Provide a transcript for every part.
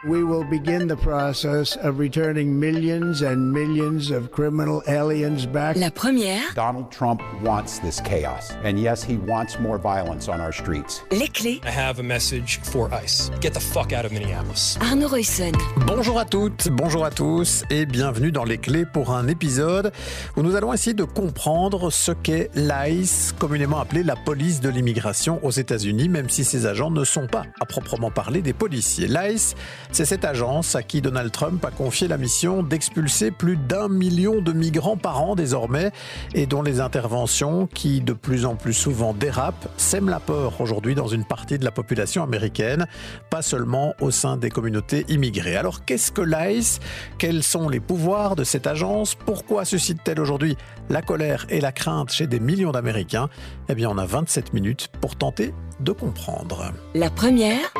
We will begin the process of returning millions and millions of criminal aliens back. La première. Donald Trump wants this chaos. And yes, he wants more violence on our streets. Les clés. I have a message for ICE. Get the fuck out of Minneapolis. Arnaud Roysson. Bonjour à toutes, bonjour à tous et bienvenue dans Les Clés pour un épisode où nous allons essayer de comprendre ce qu'est l'ICE, communément appelée la police de l'immigration aux États-Unis, même si ces agents ne sont pas à proprement parler des policiers. L'ICE, c'est cette agence à qui Donald Trump a confié la mission d'expulser plus d'1 million de migrants par an désormais et dont les interventions, qui de plus en plus souvent dérapent, sèment la peur aujourd'hui dans une partie de la population américaine, pas seulement au sein des communautés immigrées. Alors qu'est-ce que l'ICE ? Quels sont les pouvoirs de cette agence ? Pourquoi suscite-t-elle aujourd'hui la colère et la crainte chez des millions d'Américains ? Eh bien, on a 27 minutes pour tenter de comprendre. La première,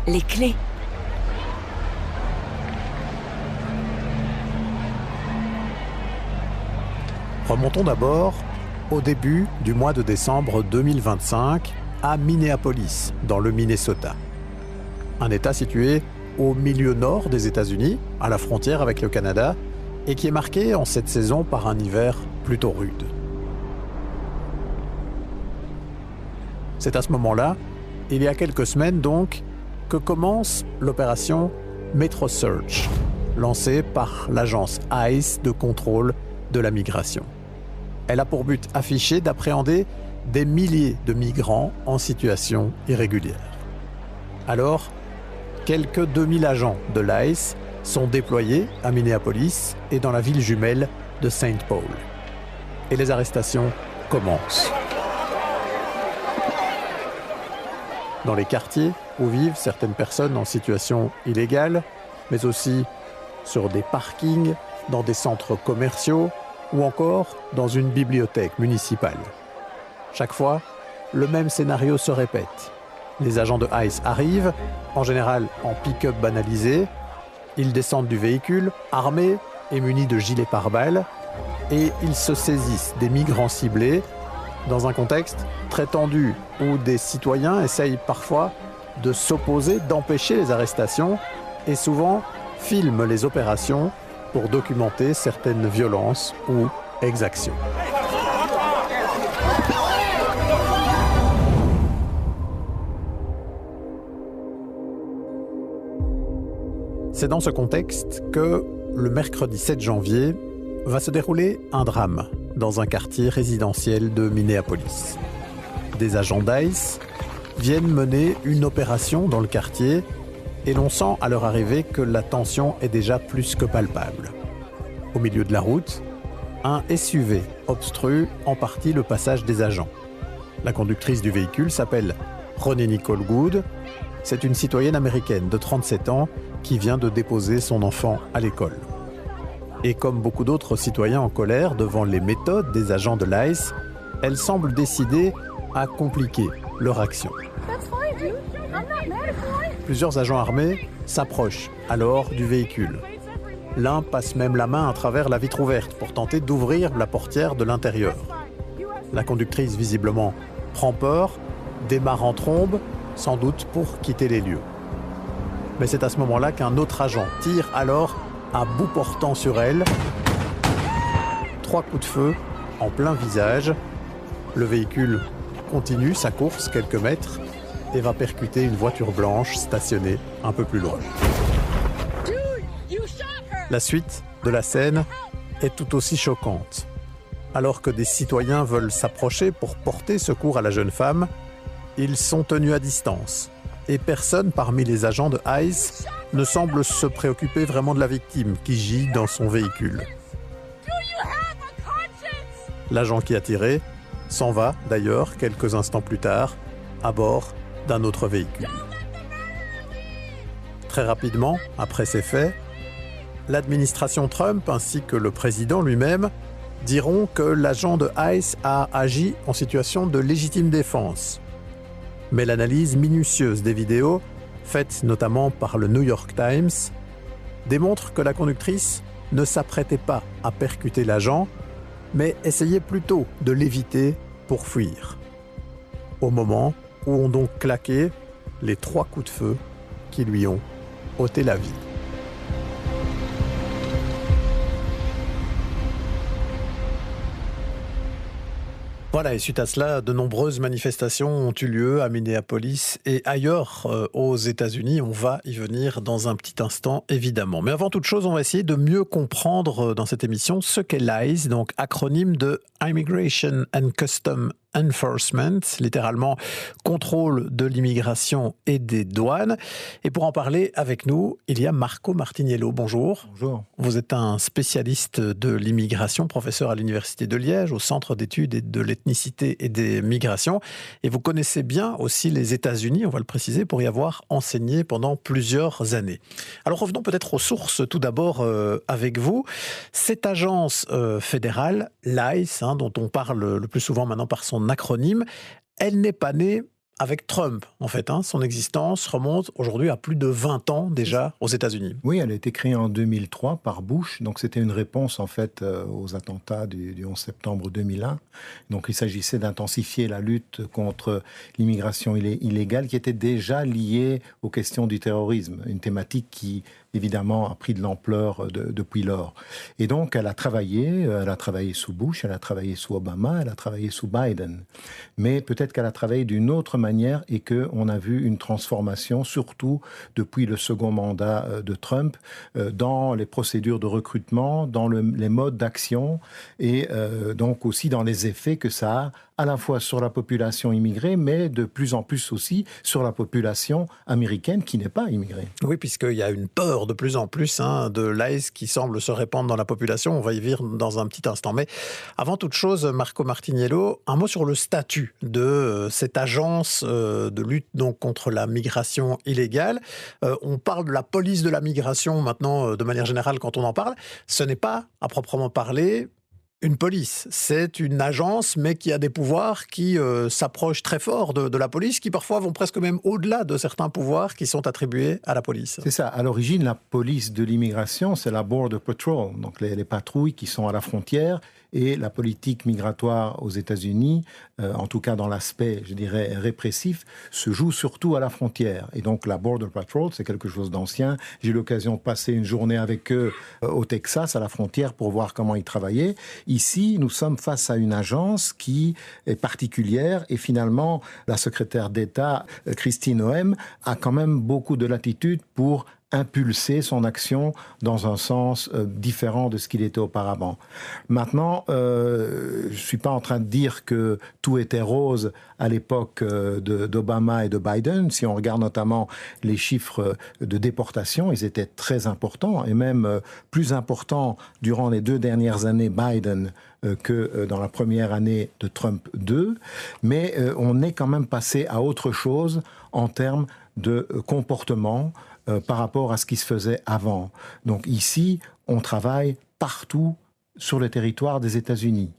les clés. Remontons d'abord au début du mois de décembre 2025 à Minneapolis, dans le Minnesota. Un État situé au milieu nord des États-Unis, à la frontière avec le Canada, et qui est marqué en cette saison par un hiver plutôt rude. C'est à ce moment-là, il y a quelques semaines donc, que commence l'opération Metro Search, lancée par l'agence ICE de contrôle de la migration. Elle a pour but affiché d'appréhender des milliers de migrants en situation irrégulière. Alors, quelques 2000 agents de l'ICE sont déployés à Minneapolis et dans la ville jumelle de St. Paul. Et les arrestations commencent. Dans les quartiers où vivent certaines personnes en situation illégale, mais aussi sur des parkings, dans des centres commerciaux ou encore dans une bibliothèque municipale. Chaque fois, le même scénario se répète. Les agents de ICE arrivent, en général en pick-up banalisé. Ils descendent du véhicule, armés et munis de gilets pare-balles, et ils se saisissent des migrants ciblés dans un contexte très tendu où des citoyens essayent parfois de s'opposer, d'empêcher les arrestations et souvent filment les opérations pour documenter certaines violences ou exactions. C'est dans ce contexte que, le mercredi 7 janvier, va se dérouler un drame dans un quartier résidentiel de Minneapolis. Des agents d'ICE viennent mener une opération dans le quartier et l'on sent à leur arrivée que la tension est déjà plus que palpable. Au milieu de la route, un SUV obstrue en partie le passage des agents. La conductrice du véhicule s'appelle Ronnie Nicole Good. C'est une citoyenne américaine de 37 ans qui vient de déposer son enfant à l'école. Et comme beaucoup d'autres citoyens en colère devant les méthodes des agents de l'ICE, elle semble décidée à compliquer leur action. Plusieurs agents armés s'approchent alors du véhicule. L'un passe même la main à travers la vitre ouverte pour tenter d'ouvrir la portière de l'intérieur. La conductrice, visiblement, prend peur, démarre en trombe, sans doute pour quitter les lieux. Mais c'est à ce moment-là qu'un autre agent tire alors à bout portant sur elle. 3 coups de feu en plein visage. Le véhicule continue sa course quelques mètres et va percuter une voiture blanche stationnée un peu plus loin. La suite de la scène est tout aussi choquante. Alors que des citoyens veulent s'approcher pour porter secours à la jeune femme, ils sont tenus à distance. Et personne parmi les agents de ICE ne semble se préoccuper vraiment de la victime qui gît dans son véhicule. L'agent qui a tiré s'en va d'ailleurs quelques instants plus tard à bord d'un autre véhicule. Très rapidement, après ces faits, l'administration Trump ainsi que le président lui-même diront que l'agent de ICE a agi en situation de légitime défense. Mais l'analyse minutieuse des vidéos, faite notamment par le New York Times, démontre que la conductrice ne s'apprêtait pas à percuter l'agent, mais essayait plutôt de l'éviter pour fuir. Au moment où ont donc claqué les 3 coups de feu qui lui ont ôté la vie. Voilà, et suite à cela, de nombreuses manifestations ont eu lieu à Minneapolis et ailleurs aux États-Unis. On va y venir dans un petit instant, évidemment. Mais avant toute chose, on va essayer de mieux comprendre dans cette émission ce qu'est l'ICE, donc acronyme de Immigration and Customs Enforcement, littéralement contrôle de l'immigration et des douanes. Et pour en parler avec nous, il y a Marco Martiniello. Bonjour. Bonjour. Vous êtes un spécialiste de l'immigration, professeur à l'Université de Liège, au Centre d'études de l'ethnicité et des migrations. Et vous connaissez bien aussi les États-Unis, on va le préciser, pour y avoir enseigné pendant plusieurs années. Alors revenons peut-être aux sources tout d'abord avec vous. Cette agence fédérale, l'ICE, dont on parle le plus souvent maintenant par son acronyme, elle n'est pas née avec Trump, en fait. Son existence remonte aujourd'hui à plus de 20 ans déjà aux États-Unis. Oui, elle a été créée en 2003 par Bush. Donc c'était une réponse en fait aux attentats du 11 septembre 2001. Donc il s'agissait d'intensifier la lutte contre l'immigration illégale qui était déjà liée aux questions du terrorisme, une thématique qui évidemment a pris de l'ampleur depuis lors. Et donc elle a travaillé sous Bush, elle a travaillé sous Obama, elle a travaillé sous Biden. Mais peut-être qu'elle a travaillé d'une autre manière et qu'on a vu une transformation, surtout depuis le second mandat de Trump, dans les procédures de recrutement, dans les modes d'action et donc aussi dans les effets que ça a à la fois sur la population immigrée, mais de plus en plus aussi sur la population américaine qui n'est pas immigrée. Oui, puisqu'il y a une peur de plus en plus de l'ICE qui semble se répandre dans la population. On va y venir dans un petit instant. Mais avant toute chose, Marco Martiniello, un mot sur le statut de cette agence de lutte donc, contre la migration illégale. On parle de la police de la migration maintenant, de manière générale, quand on en parle. Ce n'est pas, à proprement parler, une police, c'est une agence, mais qui a des pouvoirs qui s'approchent très fort de la police, qui parfois vont presque même au-delà de certains pouvoirs qui sont attribués à la police. C'est ça. À l'origine, la police de l'immigration, c'est la Border Patrol, donc les patrouilles qui sont à la frontière. Et la politique migratoire aux États-Unis, en tout cas dans l'aspect, je dirais, répressif, se joue surtout à la frontière. Et donc la Border Patrol, c'est quelque chose d'ancien. J'ai eu l'occasion de passer une journée avec eux au Texas, à la frontière, pour voir comment ils travaillaient. Ici, nous sommes face à une agence qui est particulière et finalement, la secrétaire d'État, Christine Noem, a quand même beaucoup de latitude pour impulser son action dans un sens différent de ce qu'il était auparavant. Maintenant, je ne suis pas en train de dire que tout était rose à l'époque d'Obama et de Biden. Si on regarde notamment les chiffres de déportation, ils étaient très importants et même plus importants durant les 2 dernières années Biden que dans la première année de Trump 2. Mais on est quand même passé à autre chose en termes de comportement par rapport à ce qui se faisait avant. Donc ici, on travaille partout sur le territoire des États-Unis.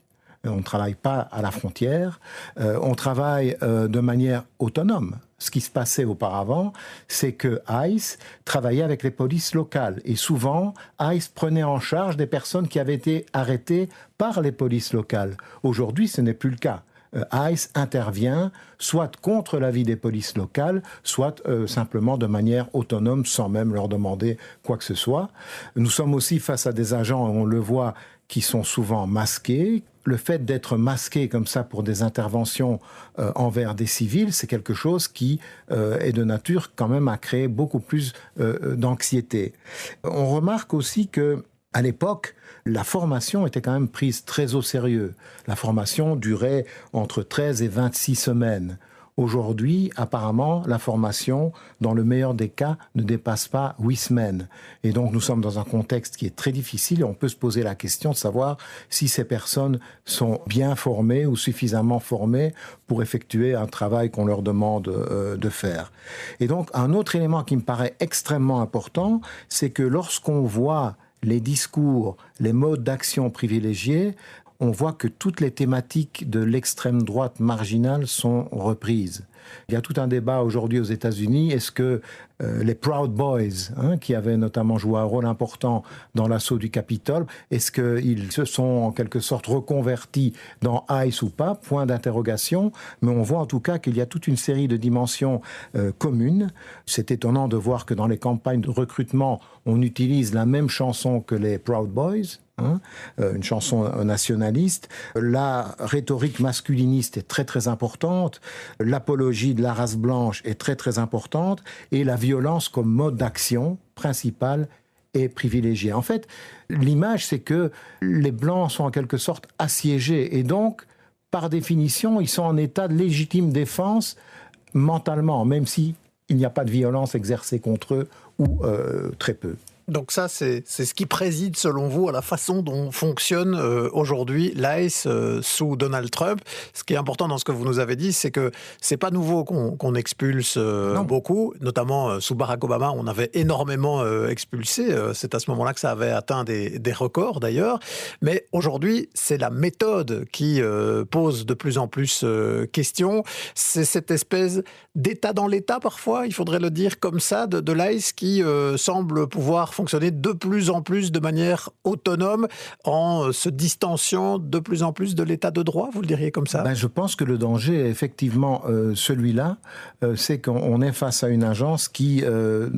On ne travaille pas à la frontière, on travaille de manière autonome. Ce qui se passait auparavant, c'est que ICE travaillait avec les polices locales. Et souvent, ICE prenait en charge des personnes qui avaient été arrêtées par les polices locales. Aujourd'hui, ce n'est plus le cas. ICE intervient soit contre l'avis des polices locales, soit simplement de manière autonome, sans même leur demander quoi que ce soit. Nous sommes aussi face à des agents, on le voit, qui sont souvent masqués. Le fait d'être masqué comme ça pour des interventions envers des civils, c'est quelque chose qui est de nature quand même à créer beaucoup plus d'anxiété. On remarque aussi que à l'époque, la formation était quand même prise très au sérieux. La formation durait entre 13 et 26 semaines. Aujourd'hui, apparemment, la formation, dans le meilleur des cas, ne dépasse pas 8 semaines. Et donc, nous sommes dans un contexte qui est très difficile et on peut se poser la question de savoir si ces personnes sont bien formées ou suffisamment formées pour effectuer un travail qu'on leur demande de faire. Et donc, un autre élément qui me paraît extrêmement important, c'est que lorsqu'on voit les discours, les modes d'action privilégiés, on voit que toutes les thématiques de l'extrême droite marginale sont reprises. Il y a tout un débat aujourd'hui aux États-Unis. Est-ce que les Proud Boys, qui avaient notamment joué un rôle important dans l'assaut du Capitole, est-ce qu'ils se sont en quelque sorte reconvertis dans ICE ou pas? Point d'interrogation. Mais on voit en tout cas qu'il y a toute une série de dimensions communes. C'est étonnant de voir que dans les campagnes de recrutement, on utilise la même chanson que les Proud Boys. Une chanson nationaliste. La rhétorique masculiniste est très très importante. L'apologie de la race blanche est très très importante. Et la violence comme mode d'action principal est privilégiée. En fait, l'image, c'est que les Blancs sont en quelque sorte assiégés. Et donc, par définition, ils sont en état de légitime défense mentalement, même s'il n'y a pas de violence exercée contre eux ou très peu. Donc ça, c'est ce qui préside, selon vous, à la façon dont fonctionne aujourd'hui l'ICE sous Donald Trump. Ce qui est important dans ce que vous nous avez dit, c'est que c'est pas nouveau qu'on expulse beaucoup, notamment sous Barack Obama, on avait énormément expulsé. C'est à ce moment-là que ça avait atteint des records, d'ailleurs. Mais aujourd'hui, c'est la méthode qui pose de plus en plus question. C'est cette espèce d'État dans l'État, parfois, il faudrait le dire comme ça, de l'ICE qui semble pouvoir fonctionner de plus en plus de manière autonome en se distanciant de plus en plus de l'état de droit, vous le diriez comme ça? Je pense que le danger est effectivement celui-là, c'est qu'on est face à une agence qui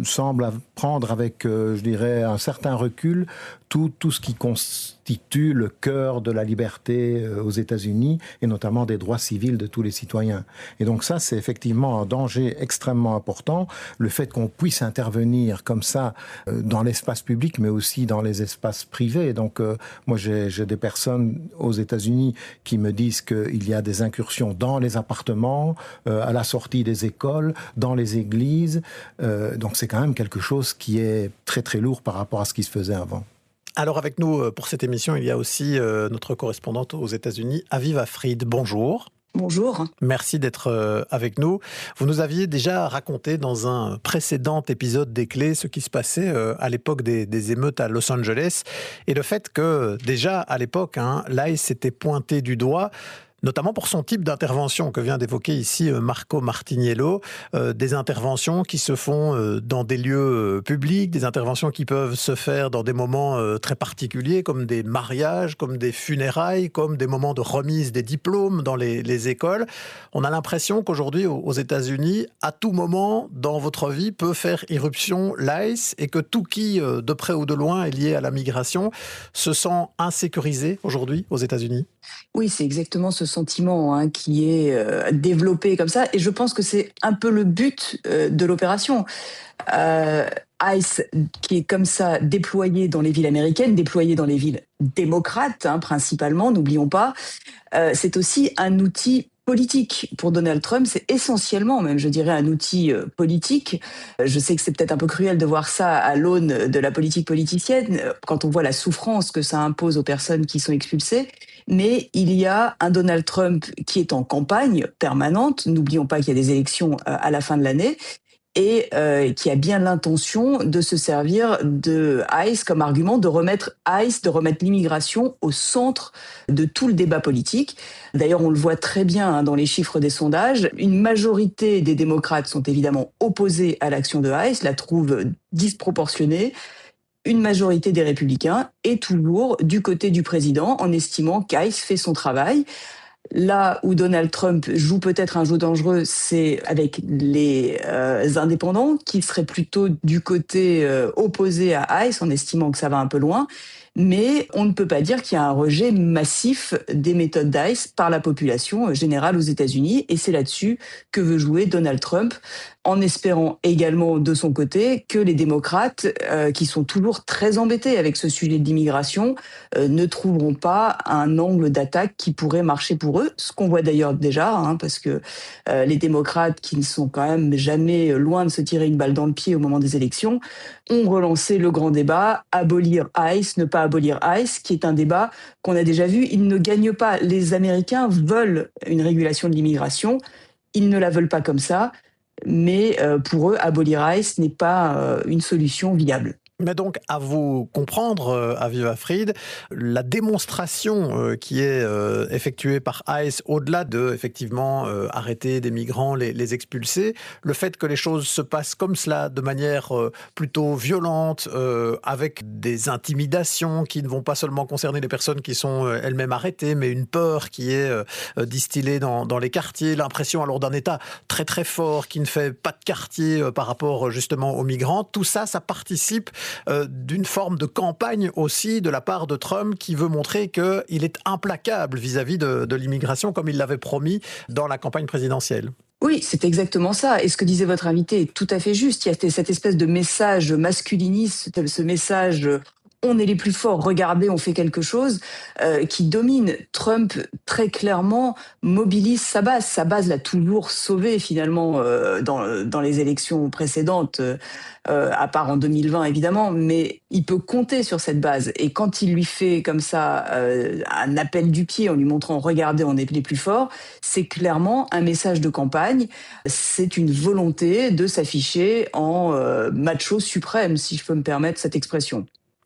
semble prendre avec, je dirais, un certain recul tout ce qui constitue le cœur de la liberté aux États-Unis et notamment des droits civils de tous les citoyens. Et donc ça, c'est effectivement un danger extrêmement important. Le fait qu'on puisse intervenir comme ça dans l'espace public, mais aussi dans les espaces privés. Donc moi, j'ai des personnes aux États-Unis qui me disent qu'il y a des incursions dans les appartements, à la sortie des écoles, dans les églises. Donc c'est quand même quelque chose qui est très très lourd par rapport à ce qui se faisait avant. Alors avec nous pour cette émission, il y a aussi notre correspondante aux États-Unis, Aviva Fried. Bonjour. Bonjour. Merci d'être avec nous. Vous nous aviez déjà raconté dans un précédent épisode des Clés ce qui se passait à l'époque des émeutes à Los Angeles et le fait que déjà à l'époque, l'ICE s'était pointé du doigt, notamment pour son type d'intervention que vient d'évoquer ici Marco Martiniello, des interventions qui se font dans des lieux publics, des interventions qui peuvent se faire dans des moments très particuliers, comme des mariages, comme des funérailles, comme des moments de remise des diplômes dans les écoles. On a l'impression qu'aujourd'hui, aux États-Unis, à tout moment dans votre vie peut faire irruption l'ICE et que tout qui, de près ou de loin, est lié à la migration, se sent insécurisé aujourd'hui aux États-Unis. Oui, c'est exactement ce sentiment qui est développé comme ça. Et je pense que c'est un peu le but de l'opération. ICE, qui est comme ça déployé dans les villes américaines, déployé dans les villes démocrates, principalement, n'oublions pas, c'est aussi un outil politique. Pour Donald Trump, c'est essentiellement, même je dirais, un outil politique. Je sais que c'est peut-être un peu cruel de voir ça à l'aune de la politique politicienne, quand on voit la souffrance que ça impose aux personnes qui sont expulsées. Mais il y a un Donald Trump qui est en campagne permanente. N'oublions pas qu'il y a des élections à la fin de l'année. Et qui a bien l'intention de se servir de ICE comme argument, de remettre ICE, de remettre l'immigration au centre de tout le débat politique. D'ailleurs, on le voit très bien dans les chiffres des sondages. Une majorité des démocrates sont évidemment opposés à l'action de ICE, la trouvent disproportionnée. Une majorité des républicains est toujours du côté du président en estimant qu'ICE fait son travail. Là où Donald Trump joue peut-être un jeu dangereux, c'est avec les indépendants qui seraient plutôt du côté opposé à ICE en estimant que ça va un peu loin. Mais on ne peut pas dire qu'il y a un rejet massif des méthodes d'ICE par la population générale aux États-Unis. Et c'est là-dessus que veut jouer Donald Trump, en espérant également de son côté que les démocrates, qui sont toujours très embêtés avec ce sujet de l'immigration, ne trouveront pas un angle d'attaque qui pourrait marcher pour eux. Ce qu'on voit d'ailleurs déjà, parce que les démocrates, qui ne sont quand même jamais loin de se tirer une balle dans le pied au moment des élections, ont relancé le grand débat, abolir ICE, ne pas abolir ICE, qui est un débat qu'on a déjà vu. Ils ne gagnent pas. Les Américains veulent une régulation de l'immigration. Ils ne la veulent pas comme ça. Mais pour eux, abolir ICE n'est pas une solution viable. Mais donc, à vous comprendre, Aviva Fried, la démonstration qui est effectuée par ICE, au-delà de, effectivement, arrêter des migrants, les expulser, le fait que les choses se passent comme cela, de manière plutôt violente, avec des intimidations qui ne vont pas seulement concerner les personnes qui sont elles-mêmes arrêtées, mais une peur qui est distillée dans les quartiers, l'impression alors d'un État très très fort qui ne fait pas de quartier par rapport justement aux migrants, tout ça, ça participe d'une forme de campagne aussi de la part de Trump qui veut montrer qu'il est implacable vis-à-vis de l'immigration comme il l'avait promis dans la campagne présidentielle. Oui, c'est exactement ça. Et ce que disait votre invité est tout à fait juste. Il y a cette espèce de message masculiniste, ce message on est les plus forts, regardez, on fait quelque chose, qui domine. Trump, très clairement, mobilise sa base. Sa base l'a toujours sauvé, finalement, dans les élections précédentes, à part en 2020, évidemment, mais il peut compter sur cette base. Et quand il lui fait comme ça un appel du pied en lui montrant « regardez, on est les plus forts », c'est clairement un message de campagne. C'est une volonté de s'afficher en macho suprême, si je peux me permettre cette expression.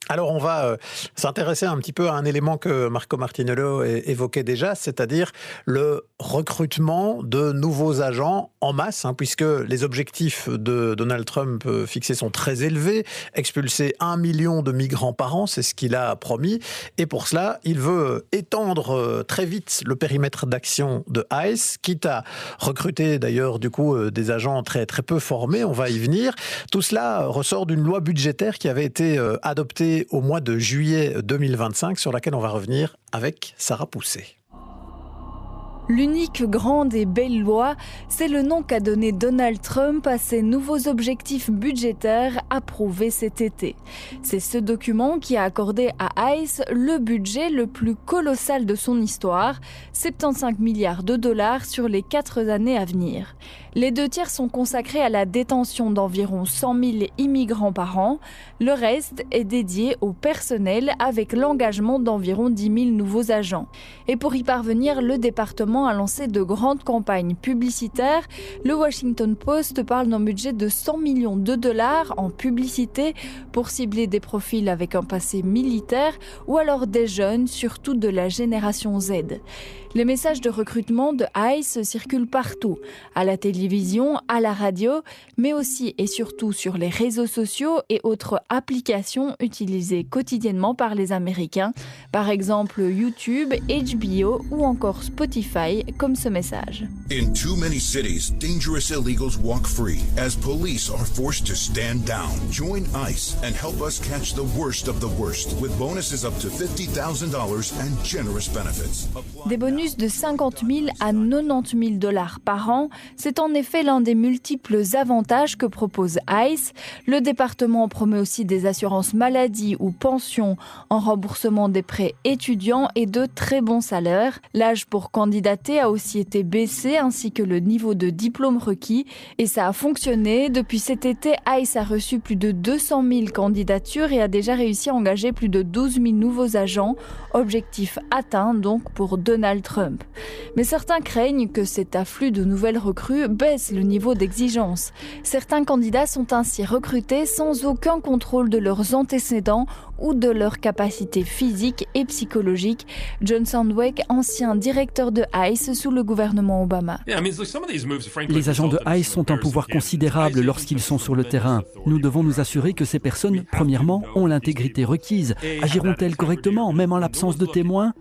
Alors on va s'intéresser un petit peu à un élément que Marco Martinello évoquait déjà, c'est-à-dire le recrutement de nouveaux agents en masse, puisque les objectifs de Donald Trump fixés sont très élevés, expulser 1 million de migrants par an, c'est ce qu'il a promis, et pour cela, il veut étendre très vite le périmètre d'action de ICE, quitte à recruter d'ailleurs du coup des agents très, très peu formés, on va y venir. Tout cela ressort d'une loi budgétaire qui avait été adoptée au mois de juillet 2025, sur laquelle on va revenir avec Sarah Poussé. L'unique grande et belle loi, c'est le nom qu'a donné Donald Trump à ses nouveaux objectifs budgétaires approuvés cet été. C'est ce document qui a accordé à ICE le budget le plus colossal de son histoire, 75 milliards de dollars sur les 4 années à venir. Les 2/3 sont consacrés à la détention d'environ 100 000 immigrants par an. Le reste est dédié au personnel avec l'engagement d'environ 10 000 nouveaux agents. Et pour y parvenir, le département a lancé de grandes campagnes publicitaires. Le Washington Post parle d'un budget de 100 millions de dollars en publicité pour cibler des profils avec un passé militaire ou alors des jeunes, surtout de la génération Z. Les messages de recrutement de ICE circulent partout, à la télévision, à la radio, mais aussi et surtout sur les réseaux sociaux et autres applications utilisées quotidiennement par les Américains, par exemple YouTube, HBO ou encore Spotify, comme ce message. In too many cities, dangerous illegals walk free as police are forced to stand down. Join ICE and help us catch the worst of the worst with bonuses up to $50,000 and generous benefits. Des bonus de 50 000 à 90 000 dollars par an, c'est en effet l'un des multiples avantages que propose ICE. Le département promet aussi des assurances maladie ou pensions en remboursement des prêts étudiants et de très bons salaires. L'âge pour candidater a aussi été baissé ainsi que le niveau de diplôme requis et ça a fonctionné. Depuis cet été, ICE a reçu plus de 200 000 candidatures et a déjà réussi à engager plus de 12 000 nouveaux agents. Objectif atteint donc pour Donald Trump. Mais certains craignent que cet afflux de nouvelles recrues baisse le niveau d'exigence. Certains candidats sont ainsi recrutés sans aucun contrôle de leurs antécédents ou de leurs capacités physiques et psychologiques. John Sandbeck, ancien directeur de ICE sous le gouvernement Obama. Les agents de ICE ont un pouvoir considérable lorsqu'ils sont sur le terrain. Nous devons nous assurer que ces personnes, premièrement, ont l'intégrité requise. Agiront-elles correctement, même en l'absence de témoins ?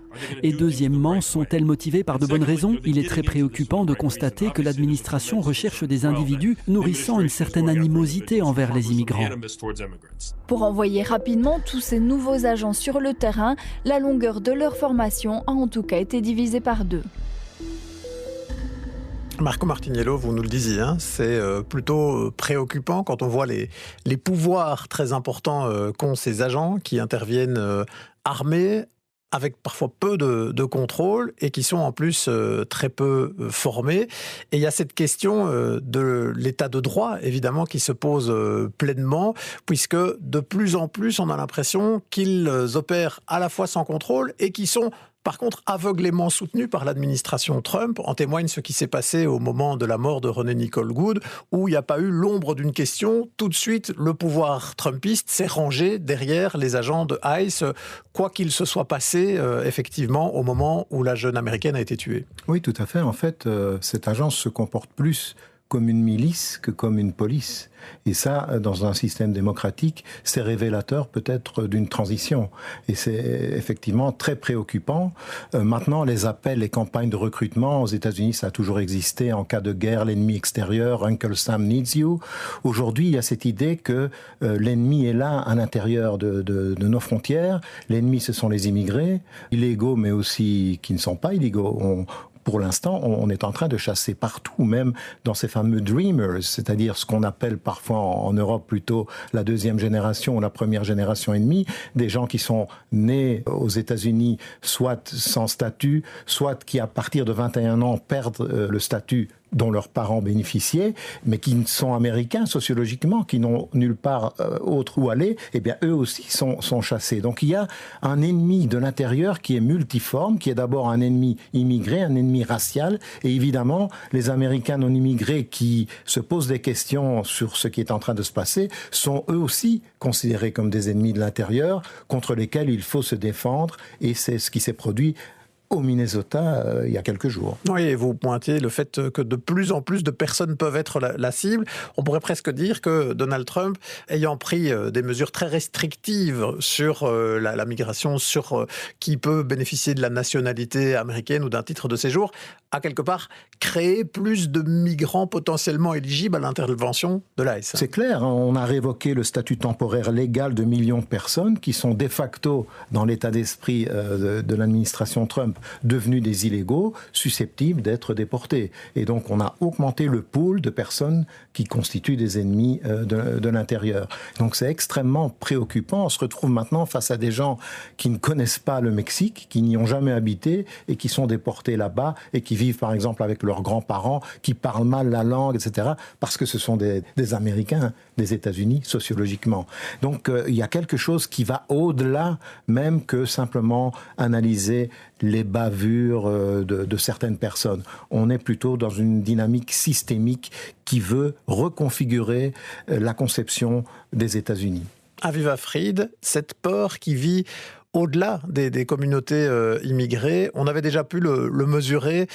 Et deuxièmement, sont-elles motivées par de bonnes raisons ? Il est très préoccupant de constater que l'administration recherche des individus nourrissant une certaine animosité envers les immigrants. Pour envoyer rapidement tous ces nouveaux agents sur le terrain, la longueur de leur formation a en tout cas été divisée par 2. Marco Martinello, vous nous le disiez, c'est plutôt préoccupant quand on voit les pouvoirs très importants qu'ont ces agents qui interviennent armés, avec parfois peu de contrôle et qui sont en plus très peu formés. Et il y a cette question de l'état de droit, évidemment, qui se pose pleinement, puisque de plus en plus, on a l'impression qu'ils opèrent à la fois sans contrôle et qui sont par contre aveuglément soutenu par l'administration Trump. En témoigne ce qui s'est passé au moment de la mort de René Nicole Goode, où il n'y a pas eu l'ombre d'une question. Tout de suite, le pouvoir trumpiste s'est rangé derrière les agents de ICE, quoi qu'il se soit passé effectivement au moment où la jeune Américaine a été tuée. Oui, tout à fait. En fait, cette agence se comporte plus comme une milice que comme une police. Et ça, dans un système démocratique, c'est révélateur peut-être d'une transition. Et c'est effectivement très préoccupant. Maintenant, les appels, les campagnes de recrutement, aux États-Unis, ça a toujours existé. En cas de guerre, l'ennemi extérieur, Uncle Sam needs you. Aujourd'hui, il y a cette idée que l'ennemi est là à l'intérieur de nos frontières. L'ennemi, ce sont les immigrés, illégaux, mais aussi qui ne sont pas illégaux. Pour l'instant, on est en train de chasser partout, même dans ces fameux dreamers, c'est-à-dire ce qu'on appelle parfois en Europe plutôt la deuxième génération ou la première génération ennemie, des gens qui sont nés aux États-Unis, soit sans statut, soit qui à partir de 21 ans perdent le statut dont leurs parents bénéficiaient, mais qui sont américains sociologiquement, qui n'ont nulle part autre où aller, eh bien eux aussi sont chassés. Donc il y a un ennemi de l'intérieur qui est multiforme, qui est d'abord un ennemi immigré, un ennemi racial, et évidemment les Américains non immigrés qui se posent des questions sur ce qui est en train de se passer sont eux aussi considérés comme des ennemis de l'intérieur contre lesquels il faut se défendre, et c'est ce qui s'est produit au Minnesota il y a quelques jours. Oui, et vous pointez le fait que de plus en plus de personnes peuvent être la cible. On pourrait presque dire que Donald Trump, ayant pris des mesures très restrictives sur la migration, sur qui peut bénéficier de la nationalité américaine ou d'un titre de séjour, a quelque part créé plus de migrants potentiellement éligibles à l'intervention de l'ICE. C'est clair, on a révoqué le statut temporaire légal de millions de personnes qui sont de facto, dans l'état d'esprit de l'administration Trump, devenus des illégaux susceptibles d'être déportés. Et donc on a augmenté le pool de personnes qui constituent des ennemis de l'intérieur. Donc c'est extrêmement préoccupant. On se retrouve maintenant face à des gens qui ne connaissent pas le Mexique, qui n'y ont jamais habité et qui sont déportés là-bas et qui vivent par exemple avec leurs grands-parents, qui parlent mal la langue, etc. parce que ce sont des Américains des États-Unis sociologiquement. Donc il y a quelque chose qui va au-delà même que simplement analyser les bavures de certaines personnes. On est plutôt dans une dynamique systémique qui veut reconfigurer la conception des États-Unis. Aviva Fried, cette peur qui vit au-delà des communautés immigrées, on avait déjà pu le mesurer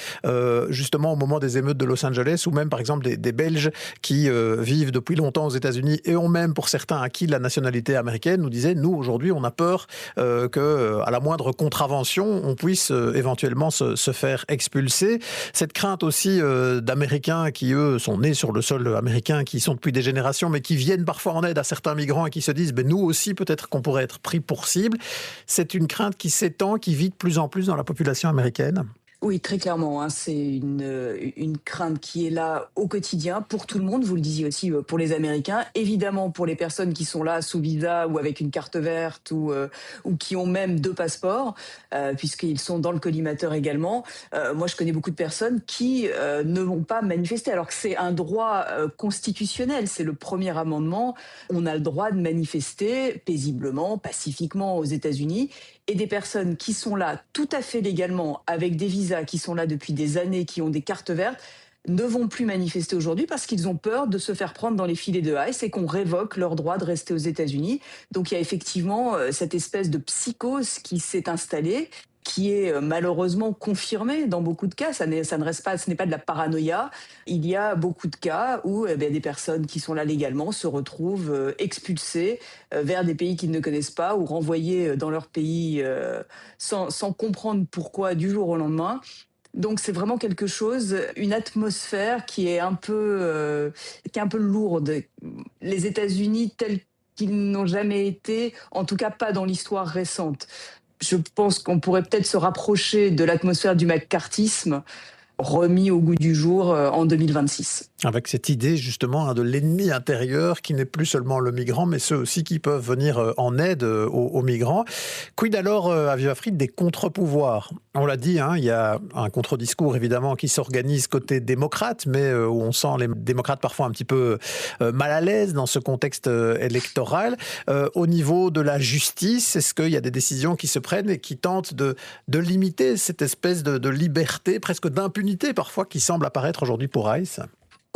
justement au moment des émeutes de Los Angeles, ou même par exemple des Belges qui vivent depuis longtemps aux États-Unis et ont même pour certains acquis la nationalité américaine, nous disaient, nous aujourd'hui on a peur qu'à la moindre contravention on puisse éventuellement se faire expulser. Cette crainte aussi d'Américains qui eux sont nés sur le sol américain, qui sont depuis des générations mais qui viennent parfois en aide à certains migrants et qui se disent nous aussi peut-être qu'on pourrait être pris pour cible. C'est une crainte qui s'étend, qui vit de plus en plus dans la population américaine. Oui, très clairement. C'est une crainte qui est là au quotidien pour tout le monde. Vous le disiez aussi pour les Américains. Évidemment, pour les personnes qui sont là sous visa ou avec une carte verte ou qui ont même 2 passeports, puisqu'ils sont dans le collimateur également. Moi, je connais beaucoup de personnes qui ne vont pas manifester, alors que c'est un droit constitutionnel. C'est le premier amendement. On a le droit de manifester paisiblement, pacifiquement aux États-Unis. Et des personnes qui sont là tout à fait légalement, avec des visas, qui sont là depuis des années, qui ont des cartes vertes, ne vont plus manifester aujourd'hui parce qu'ils ont peur de se faire prendre dans les filets de ICE et qu'on révoque leur droit de rester aux États-Unis. Donc il y a effectivement cette espèce de psychose qui s'est installée, qui est malheureusement confirmée dans beaucoup de cas. Ce n'est pas de la paranoïa. Il y a beaucoup de cas où des personnes qui sont là légalement se retrouvent expulsées vers des pays qu'ils ne connaissent pas ou renvoyées dans leur pays sans comprendre pourquoi du jour au lendemain. Donc c'est vraiment quelque chose, une atmosphère qui est un peu lourde. Les États-Unis tels qu'ils n'ont jamais été, en tout cas pas dans l'histoire récente. Je pense qu'on pourrait peut-être se rapprocher de l'atmosphère du McCarthyisme remis au goût du jour en 2026. Avec cette idée justement de l'ennemi intérieur qui n'est plus seulement le migrant, mais ceux aussi qui peuvent venir en aide aux migrants. Quid alors, Aviva Fried, des contre-pouvoirs ? On l'a dit, il y a un contre-discours évidemment qui s'organise côté démocrate, mais où on sent les démocrates parfois un petit peu mal à l'aise dans ce contexte électoral. Au niveau de la justice, est-ce qu'il y a des décisions qui se prennent et qui tentent de limiter cette espèce de liberté, presque d'impunité parfois, qui semble apparaître aujourd'hui pour ICE ?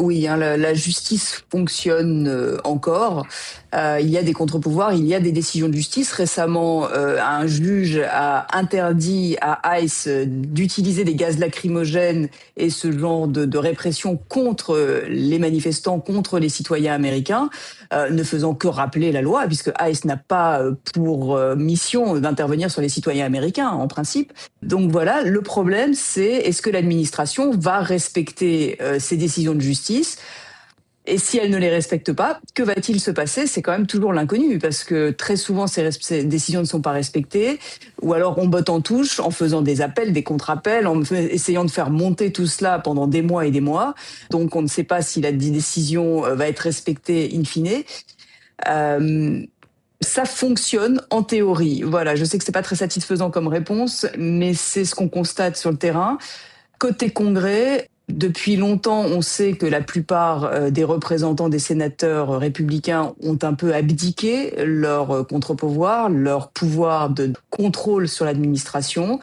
Oui, la justice fonctionne encore. Il y a des contre-pouvoirs, il y a des décisions de justice. Récemment, un juge a interdit à ICE d'utiliser des gaz lacrymogènes et ce genre de répression contre les manifestants, contre les citoyens américains, ne faisant que rappeler la loi, puisque ICE n'a pas pour mission d'intervenir sur les citoyens américains, en principe. Donc voilà, le problème, c'est est-ce que l'administration va respecter ces décisions de justice ? Et si elle ne les respecte pas, que va-t-il se passer ? C'est quand même toujours l'inconnu, parce que très souvent, ces décisions ne sont pas respectées, ou alors on botte en touche en faisant des appels, des contre-appels, en essayant de faire monter tout cela pendant des mois et des mois. Donc on ne sait pas si la décision va être respectée in fine. Ça fonctionne en théorie. Voilà, je sais que c'est pas très satisfaisant comme réponse, mais c'est ce qu'on constate sur le terrain. Côté Congrès, depuis longtemps, on sait que la plupart des représentants des sénateurs républicains ont un peu abdiqué leur contre-pouvoir, leur pouvoir de contrôle sur l'administration.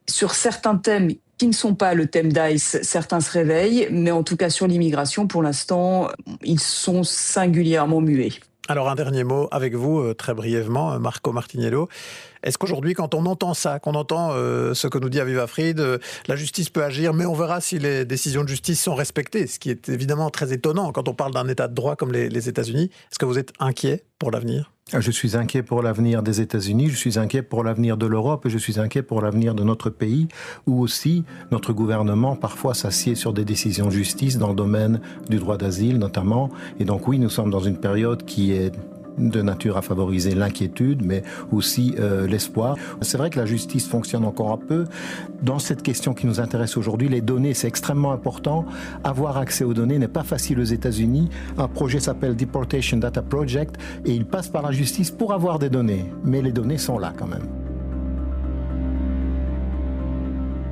Sur certains thèmes qui ne sont pas le thème d'ICE, certains se réveillent, mais en tout cas sur l'immigration, pour l'instant, ils sont singulièrement muets. Alors un dernier mot avec vous, très brièvement, Marco Martiniello. Est-ce qu'aujourd'hui, quand on entend ça, qu'on entend ce que nous dit Aviva Fried, la justice peut agir, mais on verra si les décisions de justice sont respectées, ce qui est évidemment très étonnant quand on parle d'un état de droit comme les États-Unis. Est-ce que vous êtes inquiet pour l'avenir ? Je suis inquiet pour l'avenir des États-Unis, je suis inquiet pour l'avenir de l'Europe et je suis inquiet pour l'avenir de notre pays, où aussi notre gouvernement parfois s'assied sur des décisions de justice dans le domaine du droit d'asile notamment. Et donc oui, nous sommes dans une période qui est de nature à favoriser l'inquiétude, mais aussi l'espoir. C'est vrai que la justice fonctionne encore un peu. Dans cette question qui nous intéresse aujourd'hui, les données, c'est extrêmement important. Avoir accès aux données n'est pas facile aux États-Unis. Un projet s'appelle Deportation Data Project et il passe par la justice pour avoir des données. Mais les données sont là quand même.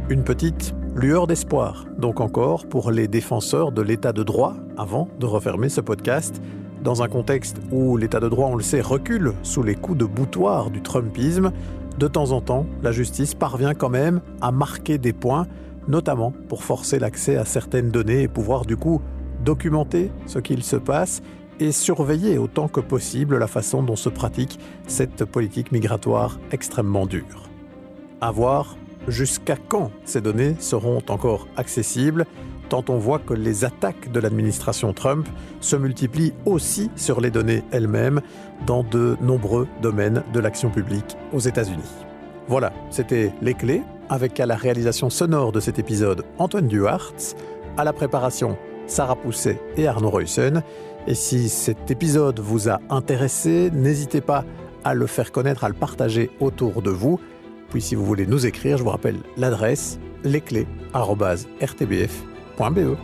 Une petite lueur d'espoir, donc encore, pour les défenseurs de l'état de droit, avant de refermer ce podcast. Dans un contexte où l'état de droit, on le sait, recule sous les coups de boutoir du Trumpisme, de temps en temps, la justice parvient quand même à marquer des points, notamment pour forcer l'accès à certaines données et pouvoir du coup documenter ce qu'il se passe et surveiller autant que possible la façon dont se pratique cette politique migratoire extrêmement dure. À voir jusqu'à quand ces données seront encore accessibles, tant on voit que les attaques de l'administration Trump se multiplient aussi sur les données elles-mêmes dans de nombreux domaines de l'action publique aux États-Unis. Voilà, c'était Les Clés, avec à la réalisation sonore de cet épisode Antoine Duhartz, à la préparation Sarah Pousset et Arnaud Reussen. Et si cet épisode vous a intéressé, n'hésitez pas à le faire connaître, à le partager autour de vous. Puis si vous voulez nous écrire, je vous rappelle l'adresse lesclés@rtbf.be.